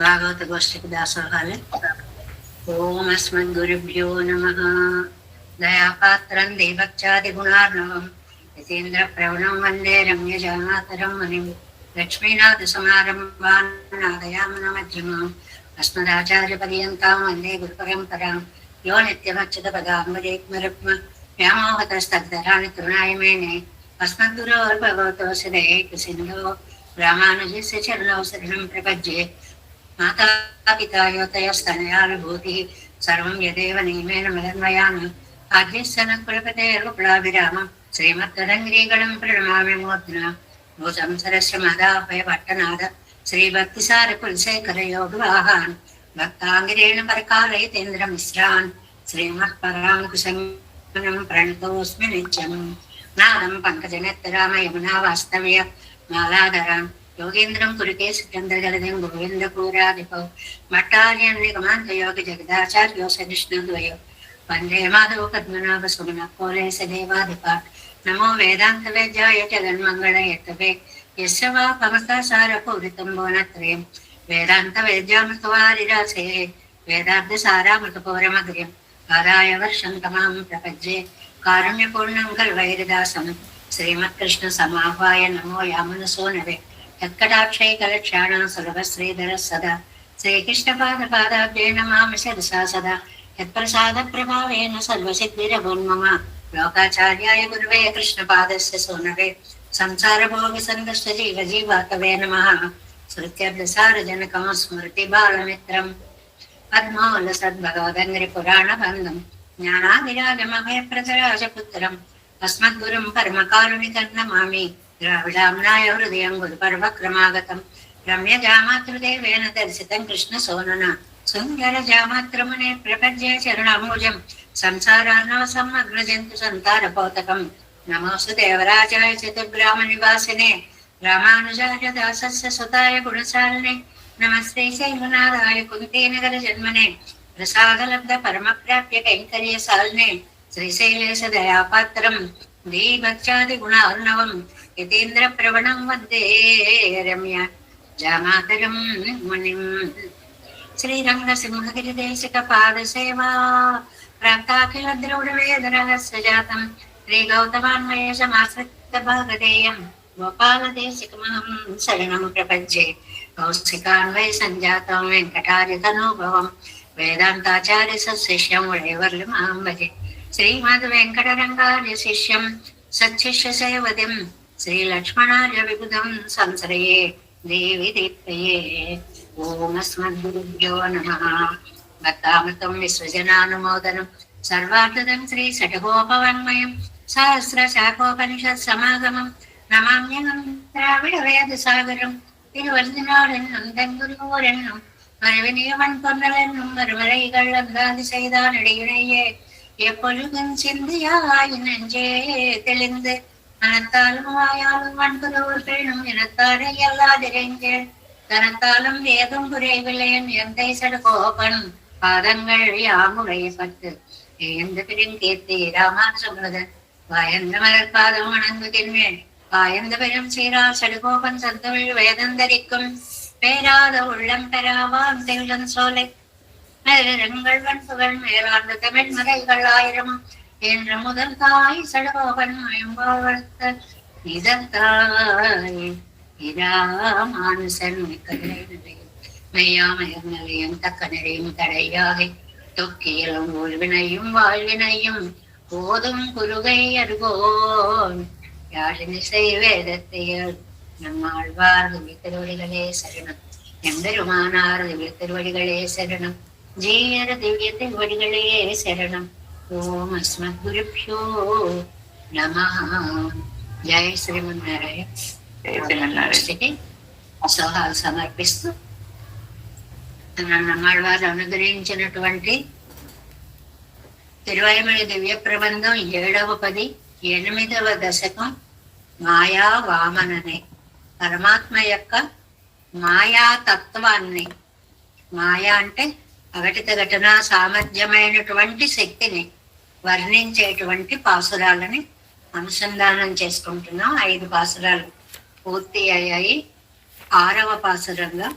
భాగవత గోష్ఠికి దాసోహాలు. ఓం అస్మద్గురుభ్యో నమః. దయాపాత్రం దేవచ్చాది గుణార్ణవం యతీంద్ర ప్రవణం వందే రమ్యజామాతరం మునిం. లక్ష్మీనాథ సమారంభాన్ నాదయామన మధ్యమాం అస్మదాచార్య పర్యంతాం వందే గురు పరంపరాం. యో నిత్యమచ్యుత పదాంబుజైక్మరుక్మ వ్యామోహతస్తద్ధరాణి తృణాయ మేనే అస్మద్గురోర్భగవతోऽस्य దయైకసిन्धो రామానుజస్య చరణౌ శరణం ప్రపద్యే. మాతా పితా యోతయస్తనయానుభూతి సర్వం యదేవ నియమేన మదన్వయామి. ఆద్యస్సన కులపతేర్వకులాభిరామం శ్రీమత్తరంగిరీగణం ప్రణమామి మూర్ధన. భూసంసరస్య మదాభయ పట్టనాద శ్రీభక్తిసార కులశేఖర యోగవాహాన్ భక్తాంగిరేణ పరకాలయతేంద్ర మిశ్రాన్ శ్రీమత్పరాంకుశం ప్రణతోస్మి నిత్యం. నాదం పంకజనేత్తరామ యమునా వాస్తవ్య మాలాధరాం యోగేంద్రం కురుకే సికంద్రజలదం గోవింద పూరాధిపౌ మట్టార్యన్నిగమాంతయోగి జగదాచార్యో సహిష్ణుద్వయో వందే మాధవ పద్మనాభ సుమన కోలే సదేవాధిపాట్. నమో వేదాంత వేద్యాయ జగన్మంగళ యతవే యస్య వా పమసార పూరితం భువనత్రయం వేదాంత వేద్యామృతవారిరాసే వేదార్థ సారామృతపౌరమగ్ర్యం ఆదాయ వర్షం తమాం ప్రపజ్యే కారుణ్యపూర్ణం కల్వైరదాసం శ్రీమత్కృష్ణ సమాహ్వాయ నమో యామనసో నవే యత్కటాక్షై కలక్షాణ సులభశ్రీధర సదా శ్రీకృష్ణ పాదాబ్జే నమామి శిరసా సదా యత్ప్రసాద ప్రభావేన సర్వసిద్ధిరభూన్మమ. లోకాచార్యాయ గురువే కృష్ణ పాదస్య సోనవే సంసార భోగ సందష్ట జీవ జీవాకవే నమః. శృత్యర్థసార జనకం స్మృతి బాలమిత్రం పద్మోల సద్భగవదంగ్రి పురాణ బంధం జ్ఞానాదిరాగమభయ ప్రజరాజపుత్రం అస్మద్గురుం పరమకారుణికం నమామి. ద్రావిడామ్నాయ హృదయం గురుపర్వక్రమాగతం రమ్య జామాతృదేవేన దర్శితం కృష్ణ సోనన సుందర జామాత్రమునే ప్రపద్యే చరణాంబుజం సంసారార్ణవ సమ్మగ్నజంతు సంతారపోతకం. నమోస్తు దేవరాజాయ చతుర్గ్రామ నివాసినే రామానుజాయ దాసస్య సుతాయ గుణశాలినే నమస్తే శైలనాథాయ కుంతీనగర జన్మనే ప్రసాదలబ్ధ పరమప్రాప్య కైంకర్య సాలినే శ్రీశైలేశ దయాపాత్రం దీభక్త్యాది గుణార్ణవం యతీంద్ర ప్రవణం వందే రమ్య జామాతరం మునిం. శ్రీరంగ సింహగిరి దేశిక పాద సేవా ప్రాంతాఖిల ద్రౌడ వేద రహస్య జాతం శ్రీ గౌతమాన్వయ సమాశ్రిత భాగధేయం గోపాల దేశికమహం శరణం ప్రపంచే. కౌశికాన్వయ సంజాతం వెంకటార్య తనోభవం వేదాంతాచార్య శిష్యం వడేవర్లు మాం భజే. శ్రీమద్ వెంకటరంగార్య శిష్యం సచ్చిష్య సేవదిం శ్రీలక్ష్మణార్య విబుధం సంశ్రయే దేవి దీప్తయే. ఓం అస్మద్గురుభ్యో నమః. భక్తామృతం విశ్వజనానుమోదనం సర్వార్థదం శ్రీ షఠగోపవన్మయం సహస్ర శాఖోపనిషత్ సమాగమం నమామ్యహం ద్రావిడ వేద సాగరం తిరువల్లినాడెన్నం తెంగురూరెన్నం மறுவினியவன் பொன்னலென்னும் மறுமலைகள் அந்தாதி செய்தான் இடையிடையே எப்பொழுதும் சிந்தியாய் நெஞ்சே தெளிந்து மனத்தாலும் வாயாலும் வன்புலூர் பேணும் இனத்தாரை எல்லாதிரைஞ்சேன் தனத்தாலும் வேதும் குறைவில்லையன் எந்தை சடகோபன் பாதங்கள் யாமுடைய பத்து ஏந்த பிரின் கீர்த்தி ராமானுஜமுதன் வாயந்த மலர் பாதம் வணங்குகின்றேன். வாயந்த பெரும் சீரா சடுகோபன் சந்தமிழ் வேதந்தரிக்கும் பேராத உள்ளம் பெறாவான் தெள்ளன் சோலை மேலங்கள் வன்புகள் மேலாண்ட தமிழ் மறைகள் ஆயிரம் என்ற முதல் தாய் சடகோபன் மயம்பால் வளர்த்த இதத்தாய் இராமானுசன் மெய்யாமயர் நிலையம் தக்க நிறையும் தடையாகி தொக்கியலும் உள்வினையும் வாழ்வினையும் போதும் குருகை அருகோன் யாழினிசை வேதத்தையல் நம்மாழ்வார் திவ்ய திருவடிகளே சரணம். எம்பெருமானார் திவ்ய திருவடிகளே சரணம். ஜீயர திவ்ய திருவடிகளே சரணம். ஓம் அஸ்மத்குருப்யோ நமః. జయ శ్రీమన్నారాయణ. సోహాలు సమర్పిస్తూ నమ్మాళ్వారు అనుగ్రహించినటువంటి తిరువైమళి దివ్య ప్రబంధం 7వ పది 8వ దశకం మాయా వామననే. పరమాత్మ యొక్క మాయాతత్వాన్ని, మాయా అంటే అఘటిత ఘటన సామర్థ్యమైనటువంటి శక్తిని వర్ణించేటువంటి పాసురాలని అనుసంధానం చేసుకుంటున్నాం. 5 పాసురాలు పూర్తి అయ్యాయి. 6వ పాసురంలో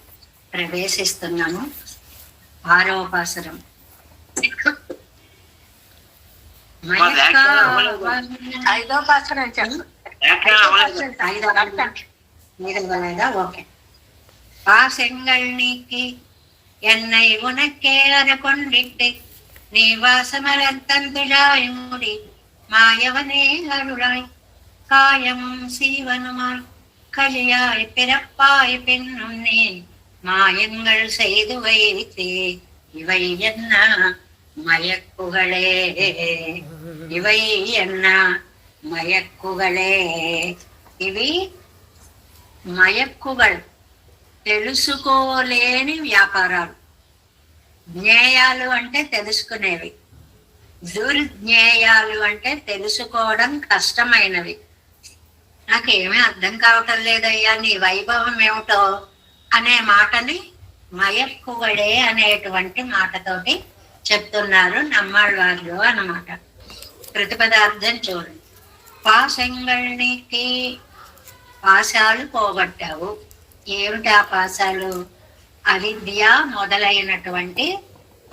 ప్రవేశిస్తున్నాము. 6వ పాసురం. ఐదో పాసురం ఓకే. பாசங்கள் நீக்கி என்னை உனக்கே அரகொண்டிட்டு நீ வாசமலர் தந்துழாய் மூடி மாயவனே அருளாய் காயமும் சீவனுமாய் கலியாய் பிறப்பாய் பின்னும் நீ மாயங்கள் செய்து வைத்தே இவை என்ன மயக்குகளே, ఇవై ఎన్న మయక్కుగలే. ఇవి మయక్కుగలు, తెలుసుకోలేని వ్యాపారాలు. జ్ఞేయాలు అంటే తెలుసుకునేవి, దుర్జ్ఞేయాలు అంటే తెలుసుకోవడం కష్టమైనవి. నాకేమీ అర్థం కావటం లేదయ్యా నీ వైభవం ఏమిటో అనే మాటని మయక్కుగడే అనేటువంటి మాటతోటి చెప్తున్నారు నమ్మాళ్ళవార్లు అన్నమాట. ప్రతిపదార్థం చూడండి. పాశంగళికి పాశాలు పోగొట్టావు. ఏమిటి ఆ పాశాలు? అవిద్య మొదలైనటువంటి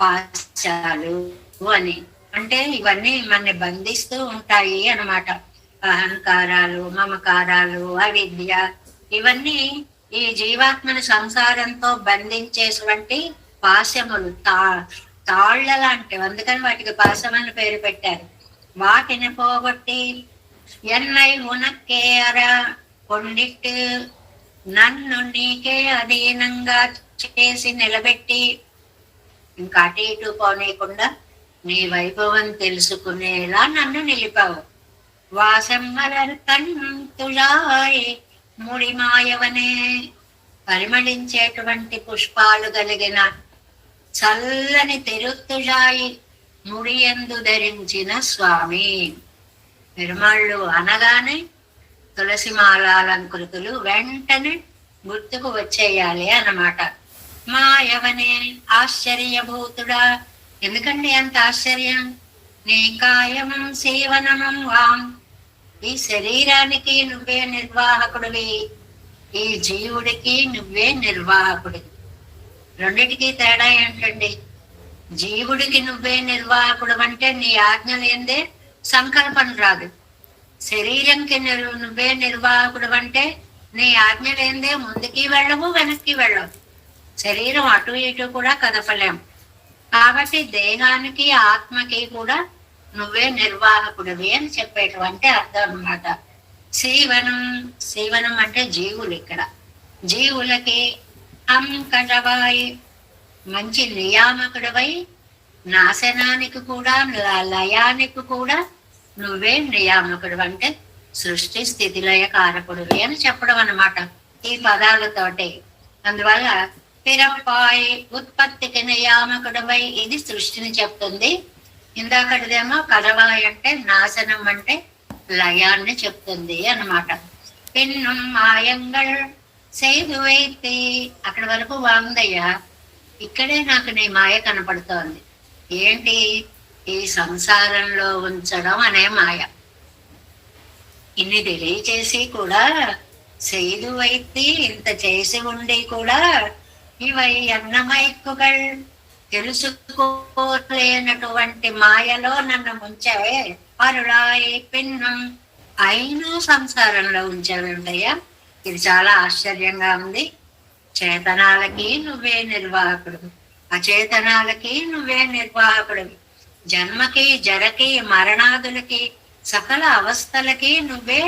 పాశాలు అని. అంటే ఇవన్నీ మనని బంధిస్తూ ఉంటాయి అన్నమాట. అహంకారాలు, మమకారాలు, అవిద్య, ఇవన్నీ ఈ జీవాత్మని సంసారంతో బంధించేటువంటి పాశములు, తాళ్ల లాంటివి. అందుకని వాటికి పాశం అని పేరు పెట్టారు. వాటిని పోగొట్టి ఎన్నై ఉనక్కే అర కొండిట్టు నన్ను నీకే అధీనంగా చేసి నిలబెట్టి, ఇంకా అటు ఇటు పోనీయకుండా నీ వైభవం తెలుసుకునేలా నన్ను నిలిపావు. వాసమ్మలర్ కంతుళాయ్ ముడిమాయవనే, పరిమళించేటువంటి పుష్పాలు కలిగిన చల్లని తిరుత్తుజాయి ముడియందు ధరించిన స్వామి. పెరుమాళ్ళు అనగానే తులసి మాలాలంకృతులు వెంటనే గుర్తుకు వచ్చేయాలి అన్నమాట. మాయవనే ఆశ్చర్యభూతుడా. ఎందుకండి అంత ఆశ్చర్యం? నీ కాయమం సేవనమం వాం, ఈ శరీరానికి నువ్వే నిర్వాహకుడివి, ఈ జీవుడికి నువ్వే నిర్వాహకుడివి. రెండిటికి తేడా ఏంటండి? జీవుడికి నువ్వే నిర్వాహకుడు అంటే నీ ఆజ్ఞ లేదే సంకల్పం రాదు. శరీరంకి నువ్వే నిర్వాహకుడు అంటే నీ ఆజ్ఞ లేదే ముందుకి వెళ్ళవు, వెనక్కి వెళ్ళవు. శరీరం అటు ఇటు కూడా కదపలేం. కాబట్టి దేహానికి ఆత్మకి కూడా నువ్వే నిర్వాహకుడివి అని చెప్పేటువంటి అర్థం అన్నమాట. శీవనం అంటే జీవులు. ఇక్కడ జీవులకి అంకటవాయి, మంచి నియామకుడివై, నాశనానికి కూడా లయానికి కూడా నువ్వే నియామకుడు. అంటే సృష్టి స్థితి లయ కారకుడివి అని చెప్పడం అన్నమాట ఈ పదాలతోటి. అందువల్ల పిరప్పాయి ఉత్పత్తికి నియామకుడివై, ఇది సృష్టిని చెప్తుంది. ఇందాకటిదేమో కరవాయి అంటే నాశనం, అంటే లయాన్ని చెప్తుంది అన్నమాట. పిన్ను మాయంగల్ సేదు వైతే, అక్కడి వరకు బాగుందయ్యా. ఇక్కడే నాకు నీ మాయ కనపడుతోంది. ఏంటి? ఈ సంసారంలో ఉంచడం అనే మాయ. ఇన్ని తెలియచేసి కూడా సేదు వైతే, ఇంత చేసి ఉండి కూడా ఇవై అన్నమైక్కుగల్, తెలుసుకోలేనటువంటి మాయలో నన్ను ఉంచావే. అరుళాయి పిన్నం, అయినా సంసారంలో ఉంచావేంటయ్యా. ఇది చాలా ఆశ్చర్యంగా ఉంది. చేతనాలకి నువ్వే నిర్వాహకుడు, అచేతనాలకి నువ్వే నిర్వాహకుడు. జన్మకి, జరకి, మరణాదులకి, సకల అవస్థలకి నువ్వే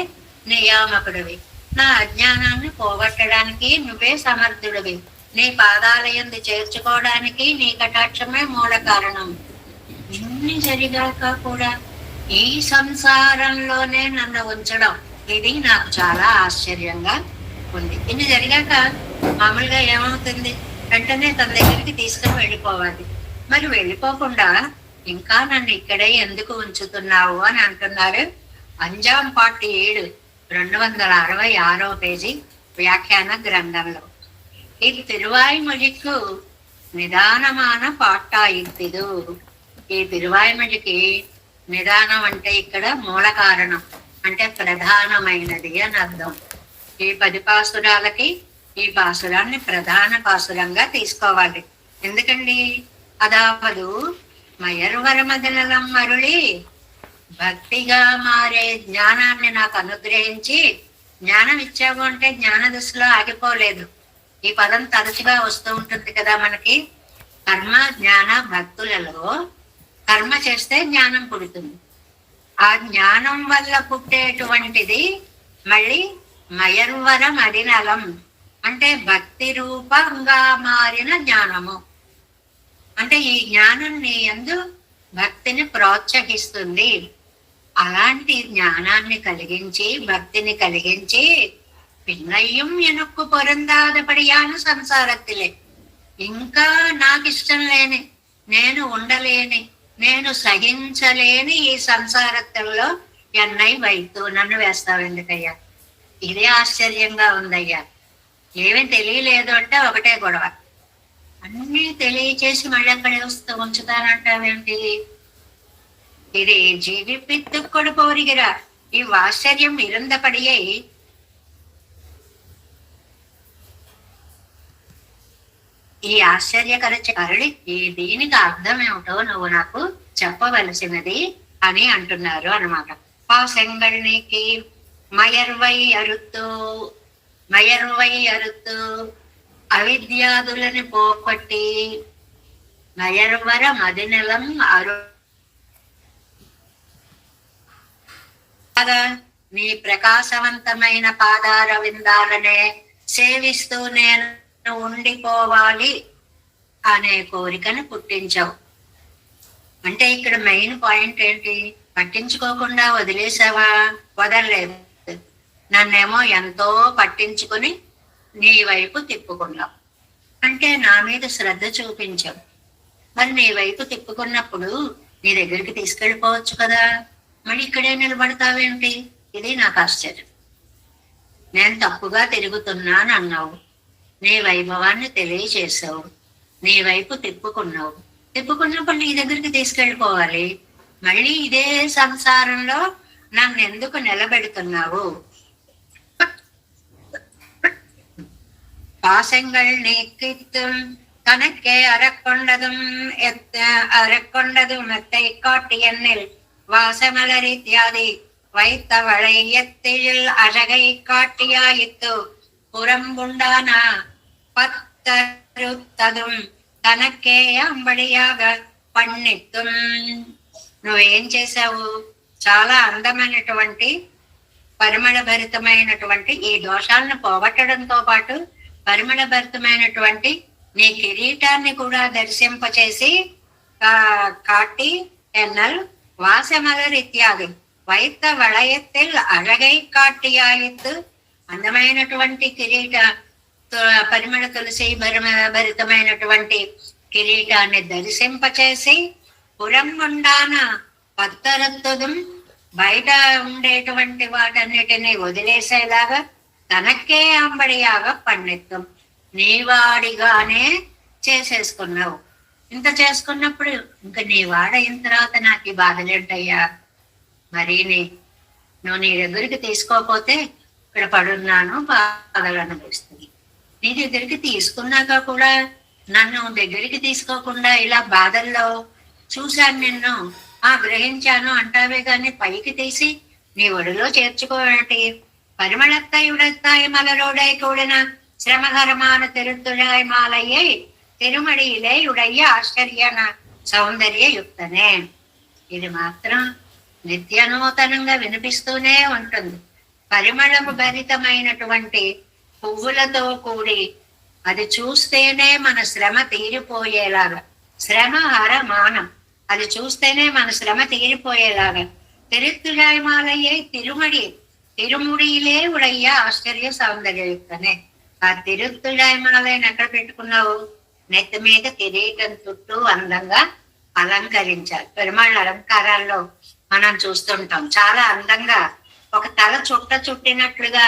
నియామకుడివి. నా అజ్ఞానాన్ని పోగొట్టడానికి నువ్వే సమర్థుడివి. నీ పాదాల యందు చేర్చుకోవడానికి నీ కటాక్షమే మూల కారణం. ఇన్ని జరిగాక కూడా ఈ సంసారంలోనే నన్ను ఉంచడం, ఇది నాకు చాలా ఆశ్చర్యంగా ఉంది. ఇన్ని జరిగాక మామూలుగా ఏమవుతుంది? వెంటనే తన దగ్గరికి తీసుకుని వెళ్ళిపోవాలి. మరి వెళ్ళిపోకుండా ఇంకా నన్ను ఇక్కడే ఎందుకు ఉంచుతున్నావు అని అంటున్నారు. అంజాం పార్ట్ 7 266వ పేజీ వ్యాఖ్యాన గ్రంథంలో. ఇది తిరువాయిమొழிకు నిదానమాన పాట్టాయిద్దిదు. ఈ తిరువాయిమొழிకి నిదానం అంటే ఇక్కడ మూల కారణం, అంటే ప్రధానమైనది అని అర్థం. ఈ 10 పాసురాలకి ఈ పాసురాన్ని ప్రధాన పాసురంగా తీసుకోవాలి. ఎందుకండి, అదావదు మయర్వరమదనలం మరుళి భక్తిగా మారే జ్ఞానాన్ని నాకు అనుగ్రహించి, జ్ఞానం ఇచ్చావు అంటే జ్ఞాన దశలో ఆగిపోలేదు. ఈ పదం తరచుగా వస్తూ ఉంటుంది కదా మనకి. కర్మ జ్ఞాన భక్తులలో కర్మ చేస్తే జ్ఞానం పుడుతుంది. ఆ జ్ఞానం వల్ల పుట్టేటువంటిది మళ్ళీ మయర్వర మరినలం అంటే భక్తి రూపంగా మారిన జ్ఞానము. అంటే ఈ జ్ఞానం నీ యందు భక్తిని ప్రోత్సహిస్తుంది. అలాంటి జ్ఞానాన్ని కలిగించి, భక్తిని కలిగించి, పిన్నయ్యం ఎనక్కు పొరందాదపడియాను సంసారత్తిలే, ఇంకా నాకు ఇష్టం లేని, నేను ఉండలేని, నేను సహించలేని ఈ సంసారత్తుల్లో ఎన్నై వైతూ నన్ను వేస్తావు ఎందుకయ్యా? ఇదే ఆశ్చర్యంగా ఉందయ్యా. ఏమీ తెలియలేదు అంటే ఒకటే గొడవ. అన్నీ తెలియచేసి మళ్ళీ అక్కడే వస్తూ ఉంచుతానంటావేంటి? ఇది జీవిపిత్తుకొడు పోరిగిరా. ఈ ఆశ్చర్యం ఇరుందపడియై ఈ ఆశ్చర్యకర కరడి ఈ దీనికి అర్థం ఏమిటో నువ్వు నాకు చెప్పవలసినది అని అంటున్నారు అన్నమాట. పాసెంగళ్ళకి మయర్వై అరుత్తు అవిద్యాదులని పోగొట్టి నయర్వర మదినలం నీ ప్రకాశవంతమైన పాదార విందాలనే సేవిస్తూ నేను ఉండిపోవాలి అనే కోరికను పుట్టించావు. అంటే ఇక్కడ మెయిన్ పాయింట్ ఏంటి? పట్టించుకోకుండా వదిలేసావా? వదలలేదు. నన్నేమో ఎంతో పట్టించుకుని నీ వైపు తిప్పుకున్నావు. అంటే నా మీద శ్రద్ధ చూపించావు. మరి నీ వైపు తిప్పుకున్నప్పుడు నీ దగ్గరికి తీసుకెళ్ళిపోవచ్చు కదా, మళ్ళీ ఇక్కడే నిలబడతావేంటి? ఇది నాకు ఆశ్చర్యం. నేను తప్పుగా తిరుగుతున్నాను అన్నావు, నీ వైభవాన్ని తెలియచేసావు, నీ వైపు తిప్పుకున్నావు. తిప్పుకున్నప్పుడు నీ దగ్గరికి తీసుకెళ్ళిపోవాలి. మళ్ళీ ఇదే సంసారంలో నన్ను ఎందుకు నిలబెడుతున్నావు? பாசங்கள் நீக்கித்தும் தனக்கே அறக்கொண்டது மெத்தை காட்டி எண்ணில் வாசமலர் இத்தியாதி வைத்த வளையத்தில் அழகை காட்டியாயித்து புறம்புண்டான పత్తరుత్తదుం తనకే అంబడియాగా పన్నిత్తుం. నువ్వేం చేశావు? చాలా అందమైనటువంటి పరిమళ భరితమైనటువంటి ఈ దోషాలను పోగొట్టడంతో పాటు పరిమళ భరితమైనటువంటి నీ కిరీటాన్ని కూడా దర్శింపచేసి కాటి ఎన్నల్ వాసమలర్ ఇత్యాది వైత వళయత్తిల్ అழகை కాటియాయిత్తు. అందమైనటువంటి కిరీట పరిమళ తులసి భరితమైనటువంటి కిరీటాన్ని దర్శింపచేసి పురంగుండాన పత్తరత్తుదం బయట ఉండేటువంటి వాటన్నిటినీ వదిలేసేలాగా తనకే అంబడియాగా పన్నెత్తం. నీవాడిగానే చేసేసుకున్నావు. ఇంత చేసుకున్నప్పుడు ఇంకా నీ వాడైన తర్వాత నాకు ఈ బాధలేంటయ్యా? మరి నువ్వు నీ దగ్గరికి తీసుకోకపోతే ఇక్కడ పడున్నాను, బాధలు అనిపిస్తుంది. నీ దగ్గరికి తీసుకున్నాక కూడా నన్ను దగ్గరికి తీసుకోకుండా ఇలా బాధల్లో చూశాను, నిన్ను గ్రహించాను అంటావే గాని పైకి తీసి నీ ఒడిలో చేర్చుకోవేంటి? పరిమళత్తాయి మలరోడై కూడిన శ్రమహరమాన తిరుత్తుడాయ్ మాలయ్యై తిరుమడియిలే ఉడయ్య ఆశ్చర్యన సౌందర్య యుక్తనే. ఇది మాత్రం నిత్యనూతనంగా వినిపిస్తూనే ఉంటుంది. పరిమళము భరితమైనటువంటి పువ్వులతో కూడి అది చూస్తేనే మన శ్రమ తీరిపోయేలాగా, శ్రమ హరమానం అది చూస్తేనే మన శ్రమ తీరిపోయేలాగా తిరుత్తుడాయమాలయ్యే తిరుముడిలే ఉడయ్య ఆశ్చర్య సౌందర్యయుక్తనే. ఆ తిరుత్తుడాయమాలయ్యని ఎక్కడ పెట్టుకున్నావు? నెత్తి మీద కిరీటం చుట్టూ అందంగా అలంకరించాలి. పెరుమాళ్ళ అలంకారాల్లో మనం చూస్తుంటాం, చాలా అందంగా ఒక తల చుట్టినట్లుగా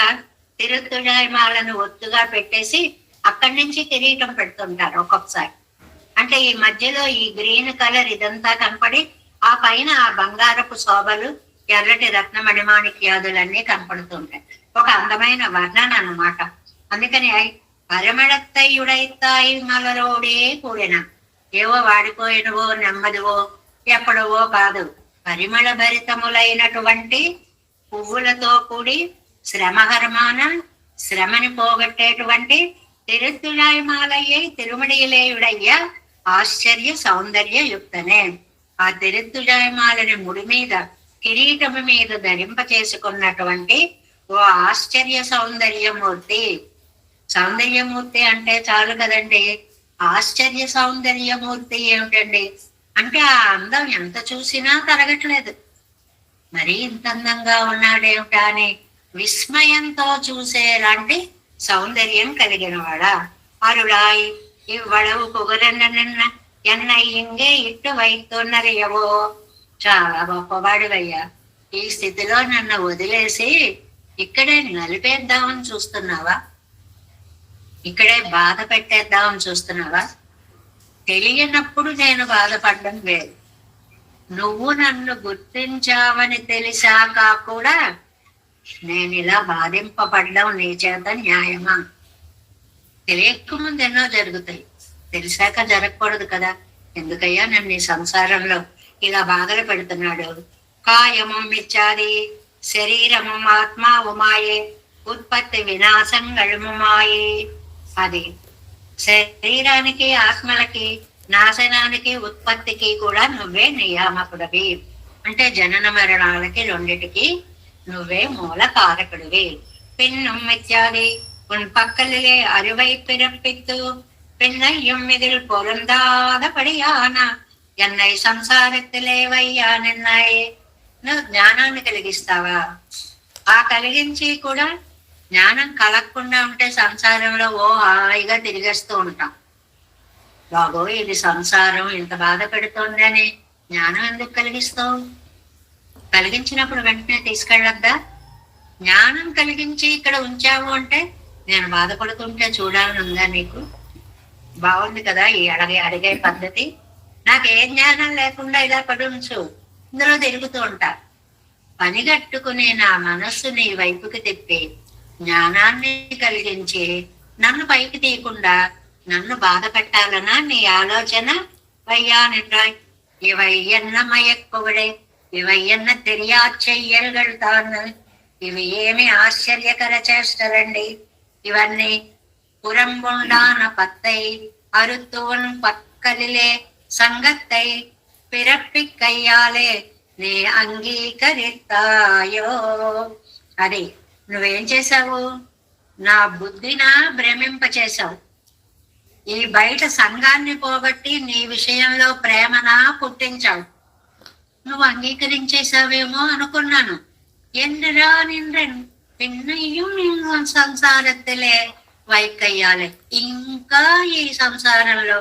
తిరుత్తుడాయమాలను ఒత్తుగా పెట్టేసి అక్కడి నుంచి కిరీటం పెడుతుంటారు ఒక్కొక్కసారి. అంటే ఈ మధ్యలో ఈ గ్రీన్ కలర్ ఇదంతా కనపడి ఆ పైన ఆ బంగారపు శోభలు, ఎర్రటి రత్న మణిమాణిక్యాదులన్నీ కనపడుతుంటాయి. ఒక అందమైన వర్ణన అన్నమాట. అందుకని పరమళத்தை ఉడైతాయి మలరోడే కూడిన. ఏవో వాడిపోయినవో నెమ్మదివో ఎప్పుడవో కాదు, పరిమళ భరితములైనటువంటి పువ్వులతో కూడి శ్రమహరమాన శ్రమని పోగొట్టేటువంటి తిరుత్తులాయమాలయ్యే తిరుమడిలేయుడయ్య ఆశ్చర్య సౌందర్య యుక్తనే. ఆ తిరుత్తులాయమాలని ముడి మీద కిరీటము మీద ధరింప చేసుకున్నటువంటి ఓ ఆశ్చర్య సౌందర్యమూర్తి. సౌందర్యమూర్తి అంటే చాలు కదండి, ఆశ్చర్య సౌందర్యమూర్తి ఏమిటండి అంటే ఆ అందం ఎంత చూసినా తరగట్లేదు. మరి ఇంత అందంగా ఉన్నాడేమిటా అని విస్మయంతో చూసేలాంటి సౌందర్యం కలిగిన వాడా. అరుళాయి ఇవ్వళవు పొగరన్న ఎన్న ఇంగే ఇట్టు వైతున్నరియవో. చాలా గొప్పవాడివయ్యా, ఈ స్థితిలో నన్ను వదిలేసి ఇక్కడే నలిపేద్దామని చూస్తున్నావా? ఇక్కడే బాధ పెట్టేద్దామని చూస్తున్నావా? తెలియనప్పుడు నేను బాధపడడం లేదు, నువ్వు నన్ను గుర్తించావని తెలిసాక కూడా నేను ఇలా బాధింపబడ్డం నీ చేత న్యాయమా? తెలియకముందు ఎన్నో జరుగుతాయి, తెలిసాక జరగకూడదు కదా. ఎందుకయ్యా నన్ను ఈ సంసారంలో ఇలా బాధలు పెడుతున్నాడు? కాయము మిచ్చాది శరీరము ఆత్మ ఉమాయే ఉత్పత్తి వినాశంగళము మాయే. అది శరీరానికి ఆత్మలకి నాశనానికి ఉత్పత్తికి కూడా నువ్వే నియామకుడివి. అంటే జనన మరణాలకి రెండిటికి నువ్వే మూల కారకుడివి. పిన్నం ఇత్యాది உன் பக்கலிலே அறுவை பிறப்பித்து பின்னையும் இதில் பொருந்தாதபடியாనా ఎన్నై సంసారத்திலே వయ్యా నిన్నాయి. నువ్వు జ్ఞానాన్ని కలిగిస్తావా? ఆ కలిగించి కూడా జ్ఞానం కలగకుండా ఉంటే సంసారంలో ఓ హాయిగా తిరిగేస్తూ ఉంటాం. బాబో ఇది సంసారం ఇంత బాధ పెడుతోందని జ్ఞానం ఎందుకు కలిగిస్తావు? కలిగించినప్పుడు వెంటనే తీసుకెళ్ళొద్దా? జ్ఞానం కలిగించి ఇక్కడ ఉంచావు అంటే నేను బాధపడుతుంటే చూడాలని ఉందా నీకు? బాగుంది కదా ఈ అడిగే పద్ధతి. నాకు ఏ జ్ఞానం లేకుండా ఇలా పడి ఉంచు, ఇందులో తిరుగుతూ ఉంటా. పనిగట్టుకుని నా మనస్సు నీ వైపుకి తిప్పి జ్ఞానాన్ని కలిగించి నన్ను పైకి తీయకుండా నన్ను బాధ పెట్టాలనా నీ ఆలోచన? వయ్యా నిన్றாய் இவை என்ன மயக்குவடே இவை என்ன தெரியா చెయ్యల్கள் தான். ఇవి ఏమి ఆశ్చర్యకర చేష్టలండి. ఇవన్నీ புறம்புண்டான பத்தை அறுத்துவன் பக்கலிலே సంగత్తై పిరప్పిక్కయ్యాలే నీ అంగీకరిస్తాయో. అది నువ్వేం చేశావు? నా బుద్ధిన భ్రమింపచేశావు. ఈ బయట సంఘాన్ని పోగొట్టి నీ విషయంలో ప్రేమనా పుట్టించావు. నువ్వు అంగీకరించేశావేమో అనుకున్నాను. ఎందురా నిండ్రన్ పిన్నయ్యం సంసారத்திலே వైకయ్యాలి. ఇంకా ఈ సంసారంలో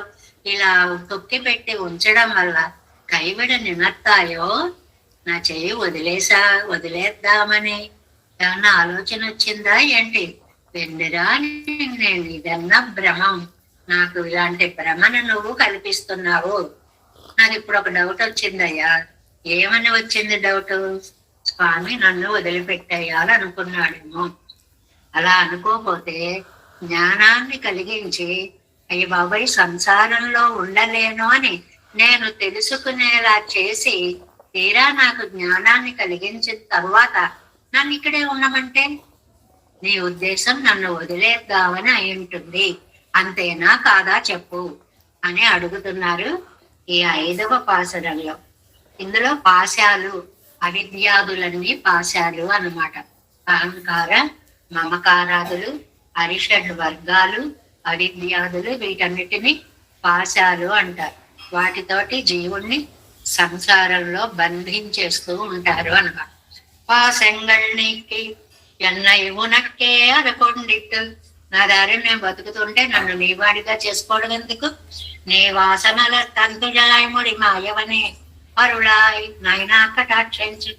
ఇలా తొక్కి పెట్టి ఉంచడం వల్ల కైవిడ నినత్తాయో. నా చెయ్యి వదిలేద్దామని ఏమన్నా ఆలోచన వచ్చిందా ఏంటి? వెండిరా నేను ఇదన్నా భ్రమం. నాకు ఇలాంటి భ్రమను నువ్వు కల్పిస్తున్నావు. నాకు ఇప్పుడు ఒక డౌట్ వచ్చిందయ్యా. ఏమని వచ్చింది డౌట్? స్వామి నన్ను వదిలిపెట్టేయాలనుకున్నాడేమో. అలా అనుకోపోతే జ్ఞానాన్ని కలిగించి అయ్య బాబాయ్ సంసారంలో ఉండలేను అని నేను తెలుసుకునేలా చేసి తీరా నాకు జ్ఞానాన్ని కలిగించిన తర్వాత నన్ను ఇక్కడే ఉండమంటే నీ ఉద్దేశం నన్ను వదిలేద్దామని అయి ఉంటుంది. అంతేనా కాదా చెప్పు అని అడుగుతున్నారు ఈ 5వ పాశరంలో. ఇందులో పాశాలు అవిద్యాదులన్నీ పాశాలు అన్నమాట. అహంకార మమకారాదులు అరిషడ్ వర్గాలు అవిద్యాదులు వీటన్నిటిని పాశాలు అంటారు. వాటితోటి జీవుణ్ణి సంసారంలో బంధించేస్తూ ఉంటారు అన్నమాట. పాశంగల్ నీకి ఎన్నై ఉనక్కే అరకొండిట్టు. నా దారి నేను బతుకుతుంటే నన్ను నీవాడిగా చేసుకోవడం ఎందుకు? నీ వాసనల తంతుజాయముడి మాయవనే అరుళాయి నైనా కటాక్షించు.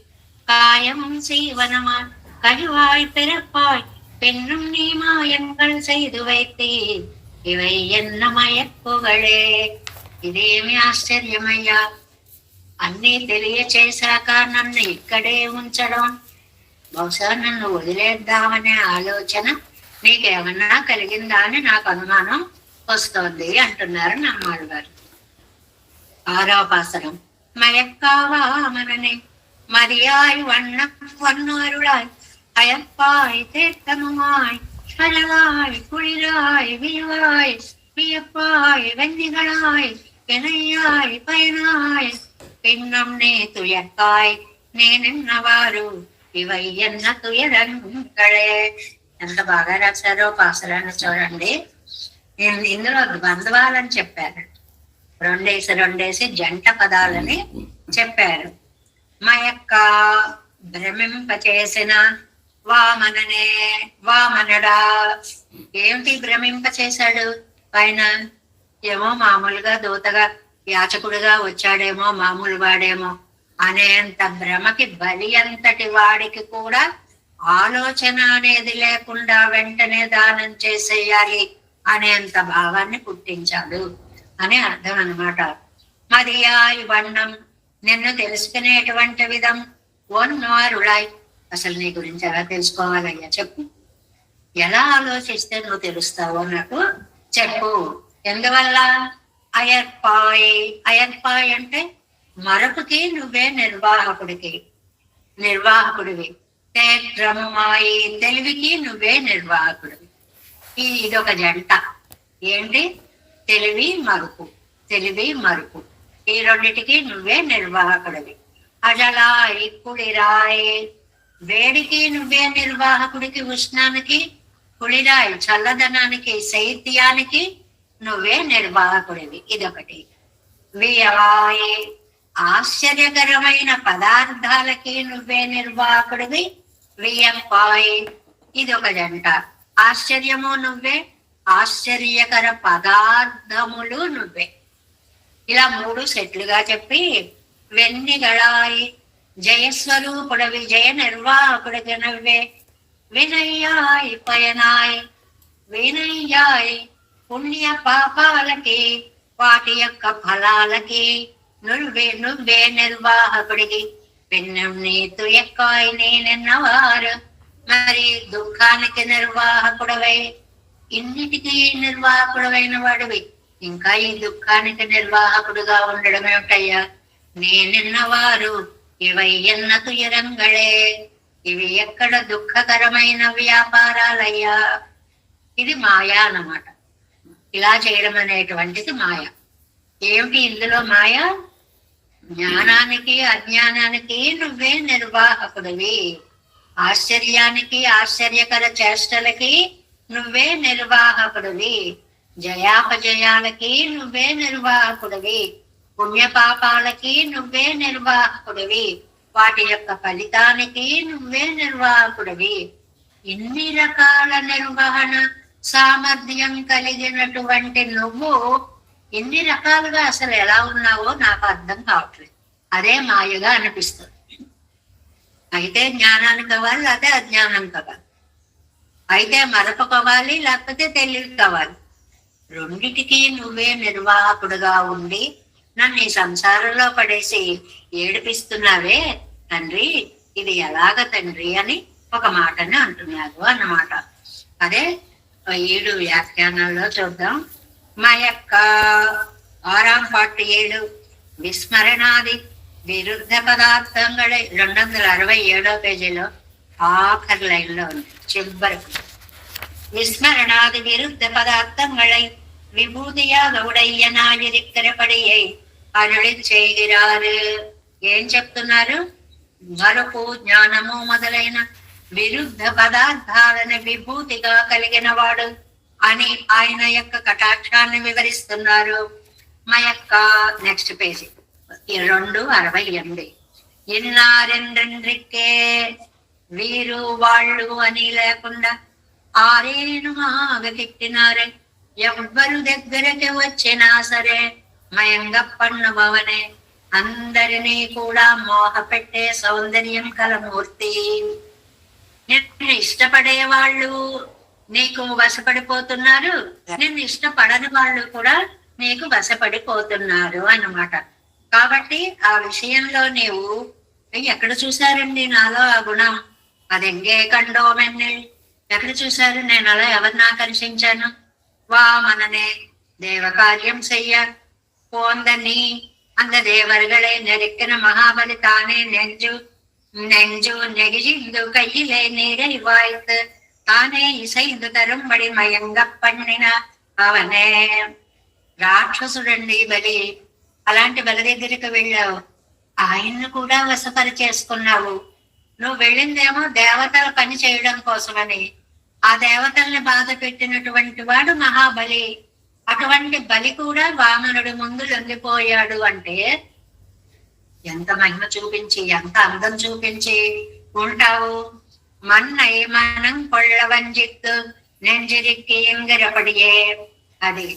కాయం సీవనమా కழுவாய் பிறப்பாய் பெண்ணும் நீ மாயங்கள் செய்து வைத்தே இவை என்ன మయక్కువడే. ఇదేమి ఆశ్చర్యమయ్యా, అన్నీ తెలియచేశాక నన్ను ఇక్కడే ఉంచడం. బహుశా నన్ను వదిలేద్దామనే ఆలోచన నీకేమన్నా కలిగిందా అని నాకు అనుమానం వస్తోంది అంటున్నారు నమ్మాళ్ళు గారు. 6వ పాసరం. మయక్కావామననే மதியாய் வண்ணம் பொன்னருளாய் அயப்பாய் தேர்த்தமுமாய் அழகாய் குளிராய் விரிவாய் வியப்பாய் வெண்ணிகளாய் வினையாய் பயனாய் பின்னம் நீ துயக்காய் నేనెన్నవారు ఇవై ఎన్న తుయరంగళే. ఎంత బాగా రాశారో పాసరాన్ని చూడండి. ఇందులో ద్వంద్వాలని చెప్పారు, రెండేసి జంట పదాలని చెప్పారు. మయక్క భ్రమింపచేసిన వామననే, వామనడా ఏమిటి భ్రమింపచేశాడు పైన? ఏమో మామూలుగా దూతగా యాచకుడిగా వచ్చాడేమో, మామూలు వాడేమో అనేంత భ్రమకి బలి అంతటి వాడికి కూడా ఆలోచన అనేది లేకుండా వెంటనే దానం చేసేయాలి అనేంత భావాన్ని పుట్టించాడు అని అర్థం అన్నమాట. మదియాయి వర్ణం, నిన్ను తెలుసుకునేటువంటి విధం. ఒన్నారుళాయ్, అసలు నీ గురించి ఎలా తెలుసుకోవాలయ్యా చెప్పు, ఎలా ఆలోచిస్తే నువ్వు తెలుస్తావు నాకు చెప్పు. ఎందువల్ల? అయర్పాయ్, అయర్పాయ్ అంటే మరపుకి నువ్వే నిర్వాహకుడివి. తేత్రముమాయి, తెలివికి నువ్వే నిర్వాహకుడివి. ఇదొక జంట. ఏంటి? తెలివి మరుపు. ఈ రెండిటికి నువ్వే నిర్వాహకుడివి. అజలాయి కుళిరాయి, వేడికి నువ్వే నిర్వాహకుడికి, ఉష్ణానికి, కుళిరాయి చల్లదనానికి, శైత్యానికి నువ్వే నిర్వాహకుడివి. ఇదొకటి. వియవాయి, ఆశ్చర్యకరమైన పదార్థాలకి నువ్వే నిర్వాహకుడివి. వియపాయి, ఇదొక జంట. ఆశ్చర్యము నువ్వే, ఆశ్చర్యకర పదార్థములు నువ్వే. ఇలా 3 సెట్లుగా చెప్పి వెన్నిగళాయి, జయస్వరూపుడవి, జయ నిర్వాహకుడిగా నువ్వే. వినయ్యాయి పయనాయి, వినయ్యాయి పుణ్య పాపాలకి, వాటి యొక్క ఫలాలకి నువ్వే నిర్వాహకుడికి. పిన్నం నీతు ఎక్కాయి నేనెన్నవారు, మరి దుఃఖానికి నిర్వాహకుడవై, ఇన్నిటికీ నిర్వాహకుడవైన వాడివి, ఇంకా ఈ దుఃఖానికి నిర్వాహకుడుగా ఉండడం ఏమిటయ్యా? నేనెన్నవారు ఇవై ఎన్న తుయరంగళే, ఇవి ఎక్కడ దుఃఖకరమైన వ్యాపారాలయ్యా. ఇది మాయా అన్నమాట. ఇలా చేయడం అనేటువంటిది మాయ. ఏమిటి ఇందులో మాయ? జ్ఞానానికి అజ్ఞానానికి నువ్వే నిర్వాహకుడివి. ఆశ్చర్యానికి, ఆశ్చర్యకర చేష్టలకి నువ్వే నిర్వాహకుడివి. జయాపజయాలకి నువ్వే నిర్వాహకుడివి. పుణ్యపాపాలకి నువ్వే నిర్వాహకుడివి. వాటి యొక్క ఫలితానికి నువ్వే నిర్వాహకుడివి. ఇన్ని రకాల నిర్వహణ సామర్థ్యం కలిగినటువంటి నువ్వు ఇన్ని రకాలుగా అసలు ఎలా ఉన్నావో నాకు అర్థం కావట్లేదు. అదే మాయగా అనిపిస్తుంది. అయితే జ్ఞానాన్ని కావాలి, అదే అజ్ఞానం కావాలి. అయితే మరొక కావాలి, లేకపోతే తెలివి కావాలి. రెండిటికి నువ్వే నిర్వాహకుడుగా ఉండి నన్ను ఈ సంసారంలో పడేసి ఏడిపిస్తున్నావే తండ్రి, ఇది ఎలాగ తండ్రి అని ఒక మాటని అంటున్నారు అన్నమాట. అదే 7 వ్యాఖ్యానాల్లో చూద్దాం. మయక్క 6వ పార్ట్ 7 విస్మరణాది విరుద్ధ పదార్థంగళే 267వ పేజీలో ఆఖరి లైన్లో ఉంది, చివరకు. விஸ்மரணாதி விருத்த பதார்த்தங்களை விபூதியாக உடையனாயிருக்கிறபடியை అరుళి చేయరారు. ఏం చెప్తున్నారు? మరపు, జ్ఞానము మొదలైన విరుద్ధ పదార్థాలను విభూతిగా కలిగిన వాడు అని ఆయన యొక్క కటాక్షాన్ని వివరిస్తున్నారు. మా యొక్క నెక్స్ట్ పేజీ 268. ఇన్నారెండ్రికే వీరు వాళ్ళు అని లేకుండా ఆరేను ఆగతిట్టినారే, ఎవ్వరు దగ్గరికి వచ్చినా సరే మయంగా పన్నుభవనే, అందరినీ కూడా మోహ పెట్టే సౌందర్యం కల మూర్తి. నిన్ను ఇష్టపడే వాళ్ళు నీకు వశపడిపోతున్నారు, నిన్ను ఇష్టపడని వాళ్ళు కూడా నీకు వశపడిపోతున్నారు అన్నమాట. కాబట్టి ఆ విషయంలో నీవు ఎక్కడ చూశారండి నాలో ఆ గుణం? అదెంగే కండోమెన్ని ఎక్కడ చూశారు నేను అలా ఎవరిని ఆకర్షించాను? వామననే దేవకార్యం చెయ్య పోంద நீ அந்த தேவர்களை நெருக்கின மகாபலி தானே நெஞ்சு நெகிழ்ந்து கையிலே நீரை வாய்த்து తానే ఇసైదు తరుంబడి మయంగ పండిన అవనే. రాక్షసుడండి బలి. అలాంటి బలి దగ్గరికి వెళ్ళావు, ఆయన్ని కూడా వశపరిచేసుకున్నావు. నువ్వు వెళ్ళిందేమో దేవతల పని చేయడం కోసమని. ఆ దేవతల్ని బాధ పెట్టినటువంటి వాడు మహాబలి. అటువంటి బలి కూడా వామనుడి ముందు లొంగిపోయాడు అంటే ఎంత మహిమ చూపించి, ఎంత అందం చూపించి ఉంటావు. మన్నై మనం కొళ్ళ వంజిత్తు నెంజిరికి ఎంగరపడియే. అది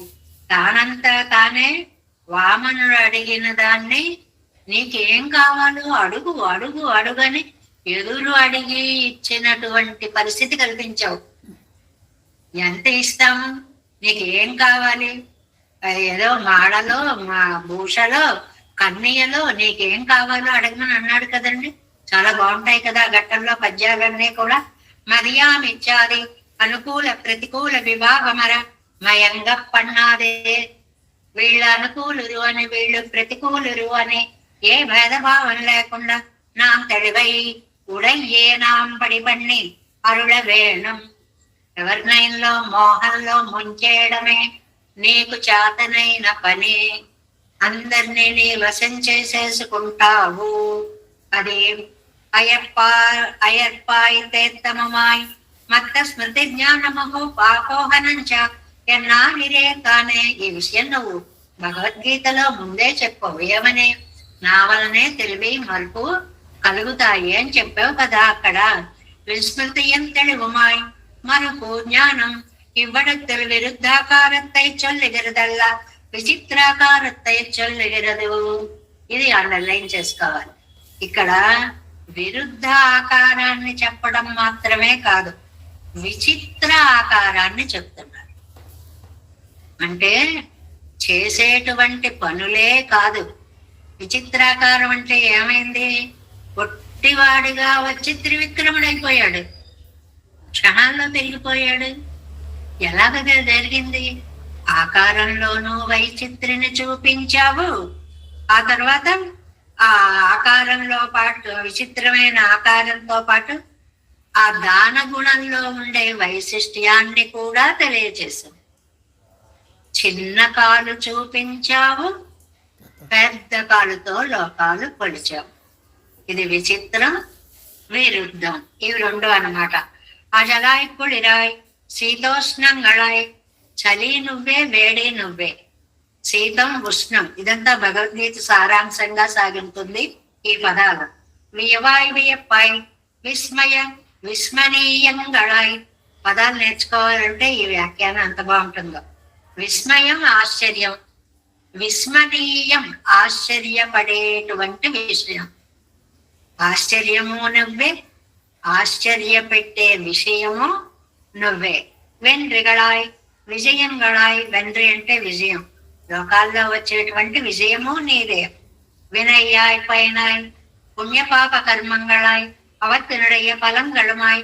తానంతా తానే వామనుడు అడిగిన దాన్ని నీకేం కావాలో అడుగు అడుగు అడుగని ఎదురు అడిగి ఇచ్చినటువంటి పరిస్థితి కల్పించావు. ఎంత ఇస్తాము, నీకు ఏం కావాలి? ఏదో మాడలో, మా భూషలో, కన్నయ్యలో నీకేం కావాలో అడగమని అన్నాడు కదండి. చాలా బాగుంటాయి కదా ఘట్టంలో పద్యాలన్నీ కూడా. మర్యామిచ్చాది అనుకూల ప్రతికూల విభాగమర మయంగా పన్నాదే. వీళ్ళు అనుకూలురు అని వీళ్ళు ప్రతికూలురు అని ఏ భేదభావం లేకుండా నా తెలివై ఉడయ్యే నాంబడి పన్ని అరుళ వేణం. ఎవరినైన్లో మోహంలో ముంచేయడమే నీకు చేతనైన పని. అందరినీ నీ వశం చేసేసుకుంటావు. అది అయర్పాయితేత్తమమాయ్ మత్త స్మృతి జ్ఞానమహో పాపోహనంచ ఎన్నానిరే కానే. ఈ విషయం నువ్వు భగవద్గీతలో ముందే చెప్పవు. ఏమని? నా వలనే తెలివి మలుపు కలుగుతాయి అని చెప్పావు కదా అక్కడ. విస్మృతి తెలివుమాయ్ మరుపు జ్ఞానం ఇవ్వడத்தில் విరుద్ధాకారத்தை சொல்லுகிறதல்ல విచిత్రాకారத்தை சொல்லுகிறது. ఇది అండర్లైన్ చేసుకోవాలి. ఇక్కడ విరుద్ధ ఆకారాన్ని చెప్పడం మాత్రమే కాదు, విచిత్ర ఆకారాన్ని చెప్తున్నారు. అంటే చేసేటువంటి పనులే కాదు. విచిత్రాకారం అంటే ఏమైంది? పొట్టివాడిగా వచ్చి త్రివిక్రముడైపోయాడు, క్షణాల్లో పెరిగిపోయాడు. ఎలాగ జరిగింది? ఆకారంలోనూ వైచిత్రిని చూపించావు. ఆ తర్వాత ఆ ఆకారంలో పాటు, విచిత్రమైన ఆకారంతో పాటు ఆ దాన గుణంలో ఉండే వైశిష్ట్యాన్ని కూడా తెలియజేశావు. చిన్న కాలు చూపించావు, పెద్ద కాలుతో లోకాలు పొడిచావు. ఇది విచిత్రం, విరుద్ధం. ఇవి రెండు అన్నమాట. అజలాయ్ కుళిరాయ్ శీతోష్ణంగళాయ్. చలి నువ్వే, వేడి నువ్వే. శీతం, ఉష్ణం, ఇదంతా భగవద్గీత సారాంశంగా సాగుతుంది ఈ పదాలు. వియవాయ్ వియప్పాయ్ విస్మయ విస్మనీయంగళాయ్. పదాలు నేర్చుకోవాలంటే ఈ వ్యాఖ్యానం అంత బాగుంటుందో. విస్మయం ఆశ్చర్యం, విస్మనీయం ఆశ్చర్యపడేటువంటి విషయం. ఆశ్చర్యము నువ్వే, ఆశ్చర్యపెట్టే విషయము నువ్వే. వెన్రిగళాయ్ విజయంగళాయ్. వెన్రి అంటే విజయం, లోకాల్లో వచ్చేటువంటి విజయము నీదే. వినయ్యాయ్ పైనాయ్ పుణ్యపాప కర్మంగళాయ్ అవత్నుడయ్య ఫలంగళమాయ్.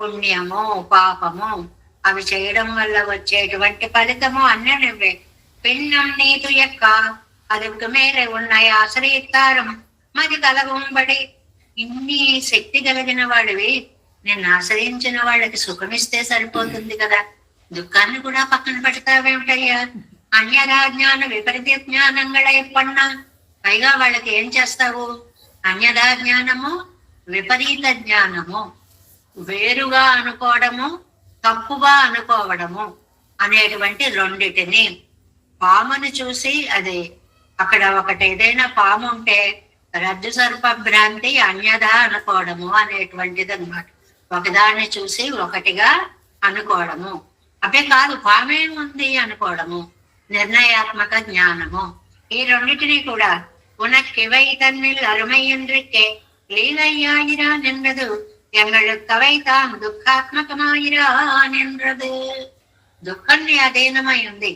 పుణ్యము పాపము అవి చేయడం వల్ల వచ్చేటువంటి ఫలితము అన్నీ నువ్వే. పిన్నం నీతు యొక్క అదుకు మేరే ఉన్నాయి ఆశ్రయిస్తారం మది కలగుంబడి. ఇన్ని శక్తి కలిగిన వాడివి, నిన్ను ఆశ్రయించిన వాళ్ళకి సుఖమిస్తే సరిపోతుంది కదా, దుఃఖాన్ని కూడా పక్కన పెడతావేమిటయ్యా? అన్యదా జ్ఞాన విపరీత జ్ఞానంగళై పన్న. పైగా వాళ్ళకి ఏం చేస్తావు? అన్యదా జ్ఞానము, విపరీత జ్ఞానము, వేరుగా అనుకోవడము, తప్పుగా అనుకోవడము అనేటువంటి రెండిటిని. పాముని చూసి, అది అక్కడ ఒకటి ఏదైనా పాము ఉంటే రజ్జు సర్ప భ్రాంతి అన్యదా అనుకోవడము అనేటువంటిది అనమాట. ఒకదాన్ని చూసి ఒకటిగా అనుకోవడము. అవే కాదు, పామేముంది అనుకోవడము, నిర్ణయాత్మక జ్ఞానము. ఈ రెండింటినీ కూడా உனக்கிவை தன்னில் அருமை என்றிக்கே லீலையாயிரா நின்றது எங்களுக்கவை தாம் దుఃఖాత్మకమాయిరా నిన్றது. దుఃఖాన్ని అధీనమై ఉంది,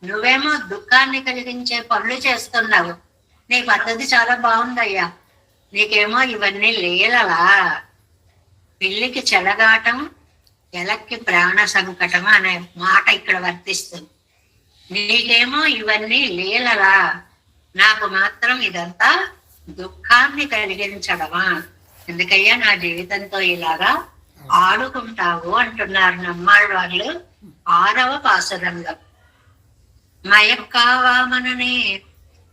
నువ్వేమో దుఃఖాన్ని కలిగించే పనులు చేస్తున్నావు. నీ పద్ధతి చాలా బాగుందయ్యా, నీకేమో ఇవన్నీ లీలలా. పిల్లికి చెలగాటం, ఎలక్కి ప్రాణ సంకటం అనే మాట ఇక్కడ వర్తిస్తుంది. నీకేమో ఇవన్నీ లీలలా, నాకు మాత్రం ఇదంతా దుఃఖాన్ని కలిగించడమా? ఎందుకయ్యా నా జీవితంతో ఇలాగా ఆడుకుంటావు అంటున్నారు నమ్మాళ్ళ వాళ్ళు 6వ పాసురంలో. மயக்காவாமனே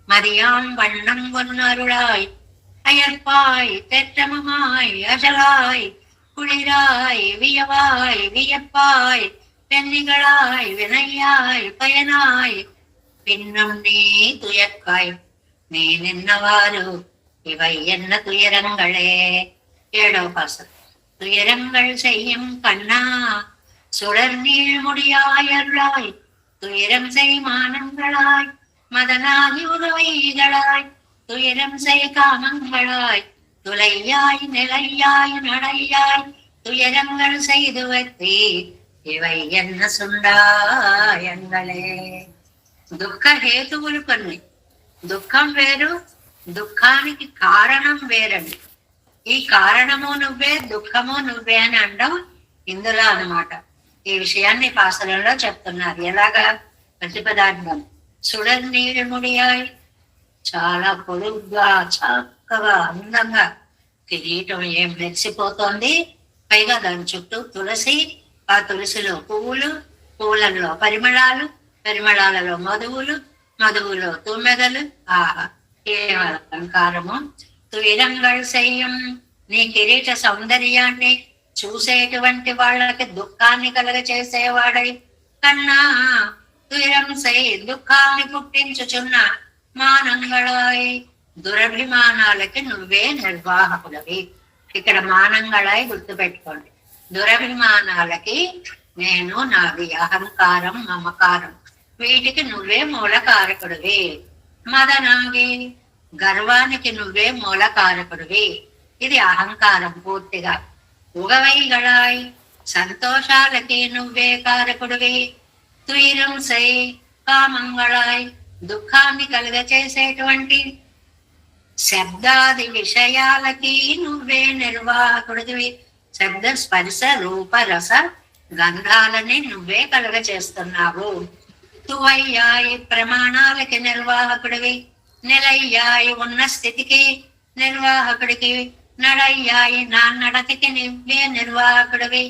மதியாம் வண்ணம் ஒன்னருளாய் அயற்பாய் தெற்றமுமாய் அசலாய் குளிராய் வியவாய் வியப்பாய் பெண்ணிகளாய் வினையாய் பயனாய் பின்னும் நீ துயக்காய் நீ நின்னவாறு இவை என்ன துயரங்களே. 7వ பாசம். துயரங்கள் செய்யும் கண்ணா சுடர் நீள் முடியாய் அருளாய் துயரம் செய் மானங்களாய் மதனாகி உறவைகளாய் துயரம் செய் காமங்களாய் துளையாய் நிலையாய் நடையாய் துயரங்கள் செய்து வைத்தே ఇవై ఎన్న సుండాయంగళే. దుఃఖ హేతువులు కొన్ని. దుఃఖం వేరు, దుఃఖానికి కారణం వేరండి. ఈ కారణము నువ్వే, దుఃఖము నువ్వే అని అనడం ఇందులో అన్నమాట. ఈ విషయాన్ని పాసరంలో చెప్తున్నారు. ఎలాగా? ప్రతిపదార్థం సుడర్ నీరు ముడియాయి, చాలా పొడుగ్గా చక్కగా అందంగా కిరీటం ఏం మెరిసిపోతోంది. పైగా దాని చుట్టూ తులసి, ఆ తులసిలో పువ్వులు, పువ్వులలో పరిమళాలు, పరిమళాలలో మధువులు, మధువులో తుమ్మెదలు. ఆహా, ఏం అలంకారము! తుయిరంగళ్ సయ్యం, నీ కిరీట సౌందర్యాన్ని చూసేటువంటి వాళ్ళకి దుఃఖాన్ని కలగ చేసేవాడై కన్నా తుయరం సై, దుఃఖాన్ని పుట్టించుచున్న మానంగళాయ్, దురభిమానాలకి నువ్వే నిర్వాహకులవి. ఇక్కడ మానంగళాయ్ గుర్తుపెట్టుకోండి. దురభిమానాలకి నేను, నాది, అహంకారం, మమకారం, వీటికి నువ్వే మూలకారకుడివి. మదనాగి, గర్వానికి నువ్వే మూలకారకుడివి. ఇది అహంకారం పూర్తిగా. ఉగవైగళాయ్, సంతోషాలకి నువ్వే కారకుడివి. తుయిరం సై, కామంగళాయ్, దుఃఖాన్ని కలుగ చేసేటువంటి శబ్దాది విషయాలకి నువ్వే నిర్వాహకుడివి. శబ్ద, స్పర్శ, రూప, రస, గంధాలని నువ్వే కలుగ చేస్తున్నావు. తువయ్యాయి, ప్రమాణాలకి నిర్వాహకుడివి. నిలయ్యాయి, ఉన్న స్థితికి నిర్వాహకుడికి. నడయ్యాయి, నా నడతికి నువ్వే నిర్వాహకుడివి.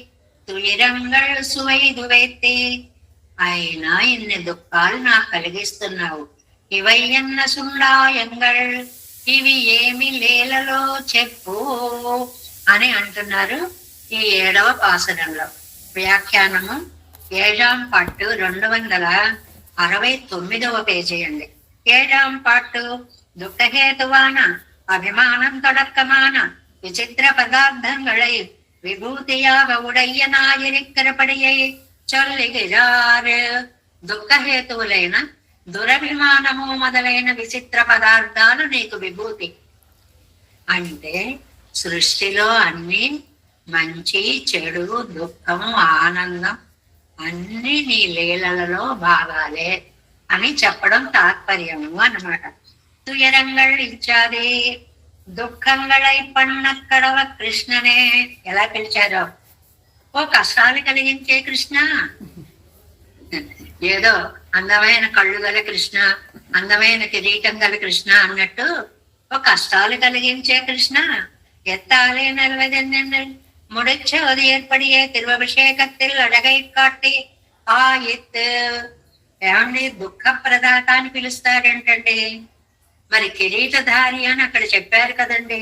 తుయిరంగళ్ సువైదు వైతే, అయినా ఇన్ని దుఃఖాలు నాకు కలిగిస్తున్నావు. ఇవయ్యన్న సుండాయంగళ్, ఇవి ఏమి లీలలో చెప్పు అని అంటున్నారు ఈ 7వ పాసరంలో. వ్యాఖ్యానము 7వ పట్టు 269వ పేజీ అండి. 7వ పట్టు. దుఃఖహేతువాన அபிமானம் தொடக்கமான விசித்திர பதார்த்தங்களை விபூதியாக உடையனாயிருக்கிறபடியை சொல்லுகிறார். దుఃఖహేతువులైన దురభిమానము మొదలైన విచిత్ర పదార్థాలు నీకు విభూతి. అంటే సృష్టిలో అన్ని మంచి, చెడు, దుఃఖము, ఆనందం అన్ని నీ లీలలలో భాగాలే అని చెప్పడం తాత్పర్యము అన్నమాట. துயரங்கள் ఇచ్చాది దుఃఖంగళై పన్నక్కడవ కృష్ణనే. ఎలా పిలిచారో! ఓ కష్టాలు కలిగించే కృష్ణ, ఏదో అందమైన కళ్ళు గల కృష్ణ, అందమైన కిరీటం గల కృష్ణ అన్నట్టు ఓ కష్టాలు కలిగించే కృష్ణ. ఎత్తాలే 40 முடிச்சோது ஏற்படியே திருவபிஷேகத்தில் అడగై కాట్టి ఆ ఎత్. ఏమండి, దుఃఖ ప్రదాత అని పిలుస్తారేంటండి? మరి కిరీటధారి అని అక్కడ చెప్పారు కదండి.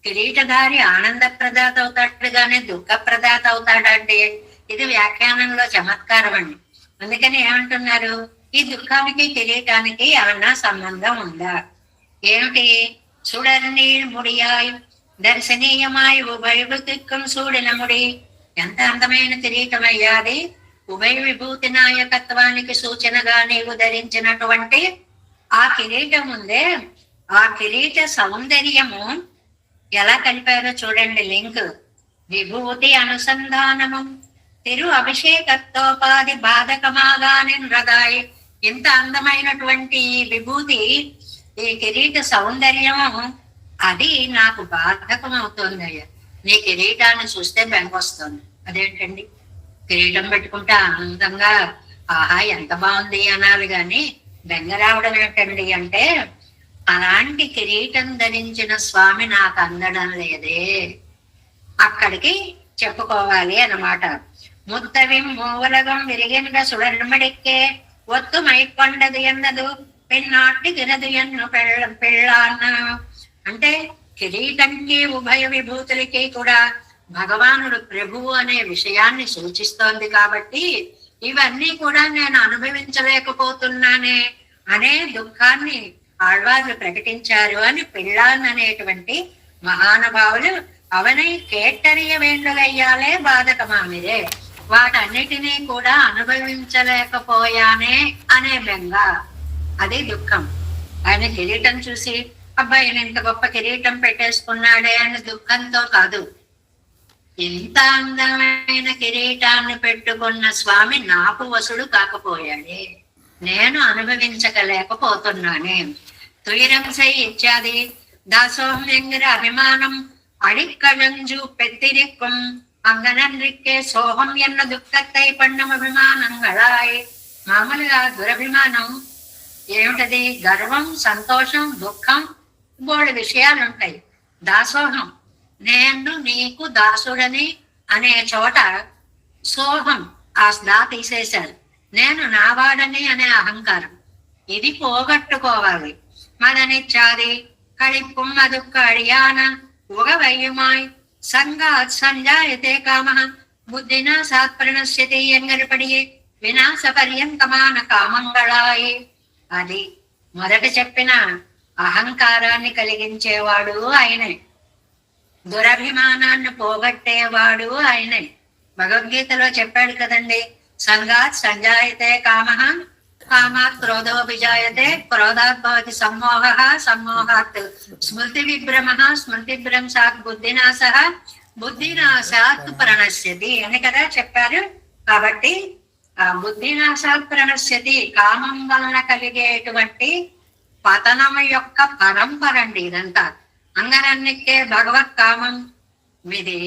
కిరీటధారి ఆనంద ప్రదాత అవుతాడు కానీ దుఃఖ ప్రదాత అవుతాడండి. ఇది వ్యాఖ్యానంలో చమత్కారం అండి. అందుకని ఏమంటున్నారు, ఈ దుఃఖానికి కిరీటానికి ఏమన్నా సంబంధం ఉందా? ఏమిటి? సుడర్ని ముడియాయ్, దర్శనీయమాయ్ ఉభయభూతికం సూడిన ముడి. ఎంత అందమైన కిరీటం అయ్యాది! ఉభయ విభూతి నాయకత్వానికి సూచనగా నీవు ధరించినటువంటి ఆ కిరీటం ఉందే, ఆ కిరీట సౌందర్యము ఎలా కలిపారో చూడండి. లింక్ విభూతి అనుసంధానము తిరు అభిషేకత్వోపాధి బాధకమాగాని హృదయ్. ఇంత అందమైనటువంటి ఈ విభూతి, ఈ కిరీట సౌందర్యము, అది నాకు బాధకం అవుతుంది. అయ్యా, నీ కిరీటాన్ని చూస్తే బెంగొస్తుంది. అదేంటండి? కిరీటం పెట్టుకుంటే ఆనందంగా ఆహా ఎంత బాగుంది అనాలి గాని బెంగ రావడం ఏంటండి అంటే, అలాంటి కిరీటం ధరించిన స్వామి నాకు అందడం లేదే, అక్కడికి చెప్పుకోవాలి అన్నమాట. ముత్తవిం మూవలగం విరిగిన సుడర్మడిక్కే ఒత్తు మైకొండదు ఎన్నదు పెన్నాటిగినదు ఎన్ను పెళ్ళాన్న. అంటే కిరీటంకి ఉభయ విభూతులకి కూడా భగవానుడు ప్రభువు అనే విషయాన్ని సూచిస్తోంది కాబట్టి ఇవన్నీ కూడా నేను అనుభవించలేకపోతున్నానే అనే దుఃఖాన్ని ఆళ్వార్లు ప్రకటించారు అని పిళ్ళాన్ అనేటువంటి మహానుభావులు అవనై కేట్టరియ వేండుగయ్యాలే బాధకమామిదే, వాటన్నిటినీ కూడా అనుభవించలేకపోయానే అనే బెంగ, అది దుఃఖం. ఆయన కిరీటం చూసి అబ్బాయి ఇంత గొప్ప కిరీటం పెట్టేసుకున్నాడే అనే దుఃఖంతో కాదు, ఇంత అందమైన కిరీటాన్ని పెట్టుకున్న స్వామి నాకు వసుడు కాకపోయాడే, నేను అనుభవించకలేకపోతున్నానే. తుయిరంసై ఇత్యాది దాసోహం ఎంగిర అభిమానం అడిక్కళంజు పెత్తిరిక్కుం అంగనన్రిక్కే సోహం ఎన్న దుఃఖత్తై పಣ್ಣం అభిమానంగళాయ్. మామూలుగా దురభిమానం ఏమిటది? గర్వం, సంతోషం, దుఃఖం, బోడు విషయాలు ఉంటాయి. దాసోహం, నేను నీకు దాసుడని అనే చోట సోహం, ఆ దా తీసేశారు. నేను నావాడని అనే అహంకారం, ఇది పోగొట్టుకోవాలి. మదనిచ్చాది కళిప్పుం అదుక్క అడియాన ఉగవయ్యుమాయ్ సంగాత్ సంజాయతే కామ బుద్ధినా సాత్ప్రణశ్యతి ఎంగరపడియే వినాశ పర్యంతమాన కామంగళాయి. అది మొదట చెప్పిన అహంకారాన్ని కలిగించేవాడు ఆయనే, దురభిమానాన్ని పోగొట్టేవాడు ఆయనే. భగవద్గీతలో చెప్పాడు కదండి, సంగాత్ సంజాయతే కామ కామాత్ క్రోధో విజాయతే క్రోధాత్ భవతి సమ్మోహ సమ్మోహాత్ స్మృతి విభ్రమ స్మృతి భ్రంశాత్ బుద్ధినాశ బుద్ధినాశాత్ ప్రణశ్యతి అని కదా చెప్పారు. కాబట్టి ఆ బుద్ధినాశాత్ ప్రణశ్యతి కామం వలన కలిగేటువంటి పతనం యొక్క పరంపర అండి ఇదంతా. అంగనన్నికే భగవత్ కామం ఇది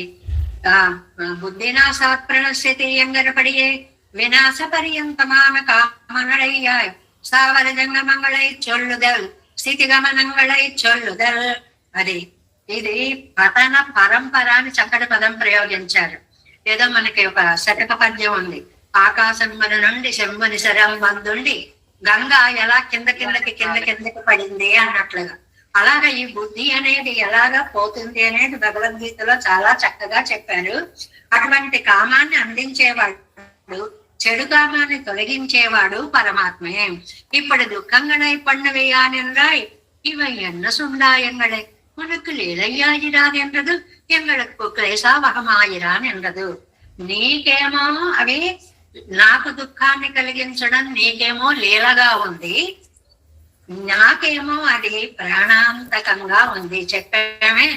బుద్ధినాశాత్ ప్రణశ్యతి ఎంగరపడియే వినాశ పర్యంతமான காமனடையாய் சாவர ஜங்கமங்களை சொல்லுதல் స్థితిగమనంగళై చొల్లుదల్. అది ఇది పతన పరంపర అని చక్కటి పదం ప్రయోగించారు. ఏదో మనకి ఒక శతక పద్యం ఉంది, ఆకాశం మన నుండి శంభుని శరం వందుండి గంగా ఎలా కిందకి పడింది అన్నట్లుగా. అలాగా ఈ బుద్ధి అనేది ఎలాగా పోతుంది అనేది భగవద్గీతలో చాలా చక్కగా చెప్పారు. అటువంటి కామాన్ని అందించేవాడు, చెడు కామాన్ని తొలగించేవాడు పరమాత్మే. ఇప్పుడు దుఃఖங்களை பண்ணவையானென்றாய் இவை என்ன சுண்டாயங்களை உனக்கு లీలయ్యాయిరాన్ ఎందదు ఎంగళకు క్లేశావహమాయిరాన్ ఎందదు. నీకేమో అవి నాకు దుఃఖాన్ని కలిగించడం నీకేమో లీలగా ఉంది, నాకేమో అది ప్రాణాంతకంగా ఉంది. చెప్పామే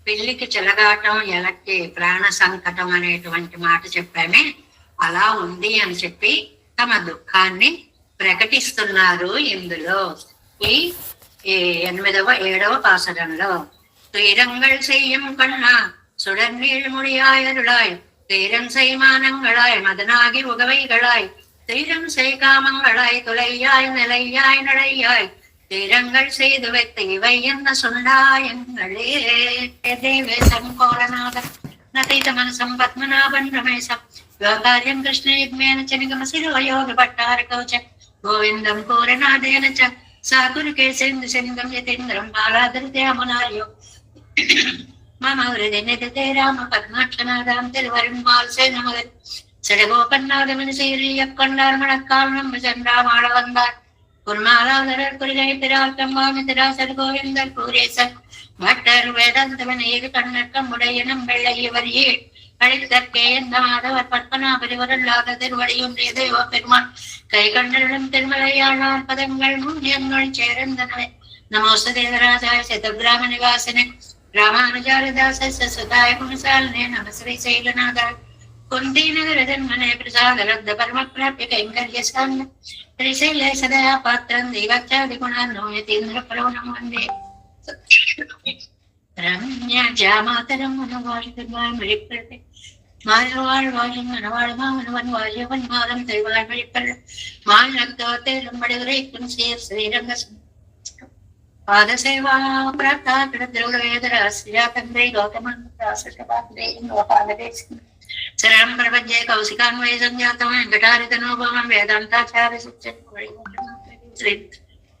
పిల్లికి చెలగాటం ఎలక్కి ప్రాణ సంకటం అనేటువంటి మాట చెప్పామే, అలా ఉంది అని చెప్పి తమ దుఃఖాన్ని ప్రకటిస్తున్నారు ఇందులో. ఈ 8వ 7వ పాసరంలో துயரங்கள் செய்யும் கண்ணா சுடர்நீள் முடியாயருளாய் துயரம் செய்மானங்களாய் மதனாகி உகவைகளாய் துயரம் செய் காமங்களாய் துளையாய் நிலையாய் நடையாய் துயரங்கள் செய்து வைத்த இவை என்ன சுண்டாயங்களே. தேவே சங்கோரநாதன் నతైత మనసం పద్మనాభన్ రమేశం యోగార్యం కృష్ణ యుగ్మేన చ నిగమశిరోయోగ భట్టారకౌచ గోవిందం పూరనాదేన చ సాకురు కేసేందు శనిగం యతేంద్రం బాలాధరితే అమునార్యో మమ హృదయ నిధతే రామ పద్మాక్షనాదాం తిరువరుణ్మాల్సే నమగన్ செடகோபன்னாதமனி செய்யக்கொண்டார் மணக்கால் நம்ம சென்றாமாள வந்தார் குருமாலாதரர் குருகை பிரார்த்தம் வாமிதிராசர் கோவிந்தர் கூரேசர் பட்டர் வேதாந்தவன் ஏது கண்ணக்கம் உடையனம் வெள்ளையவரியே அழைத்தற்கே எந்த மாதவர் பத்மநாபரிவரல்லாத திருவடியொன்றிய தெய்வ பெருமான் கை கண்டலும் திருமலையாளார் பதங்கள் மூலியங்கள் சேர்ந்தனவே. நமோஸ்து தேவராஜாய சதபிராம நிவாசனே ராமானுஜாரதாச சுதாய குணசாலனே நம ஸ்ரீ சைலநாதாய குந்தி நகர ஜன்மனே பிரசாதலப்த பரம பிராப்ய கைங்கர்யசான శ్రీశైలే సదా పాత్రం దేవాచాది గుణాన్నో యతీంద్ర పరవణం వందే రమ్య జామాతరం మనవాషితర్వాయ మరిప్రతే மாயவாழ் வாழும் மனவாழ் மாமனவன் வாழியவன் மாதம் தெய்வாழ் வழிப்பல் மாநகத்தோத்தேரும் மடுகுரைக்கும் சீர் ஸ்ரீரங்க பாதசேவா பிராப்தா கிடத்திருவேதராசியா தந்தை கௌதமந்தே சரணம் பிரபஞ்சே கௌசிகான்வய சஞ்சாத்தம் வெங்கடாரிதனோபமம் வேதாந்தாச்சாரிய சிச்சன்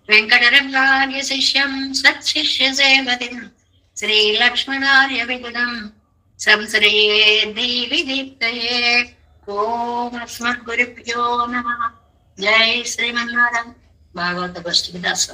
வெங்கடரங்காரிய சிஷ்யம் சத் சிஷ்ய சேவதிம் ஸ்ரீ லக்ஷ்மணாரிய விகுணம் संश्रये देवी दीप्तये ओम अस्मद्गुरुभ्यो नमः। जय श्रीमन्नारायण। भागवत गोष्ठी दास।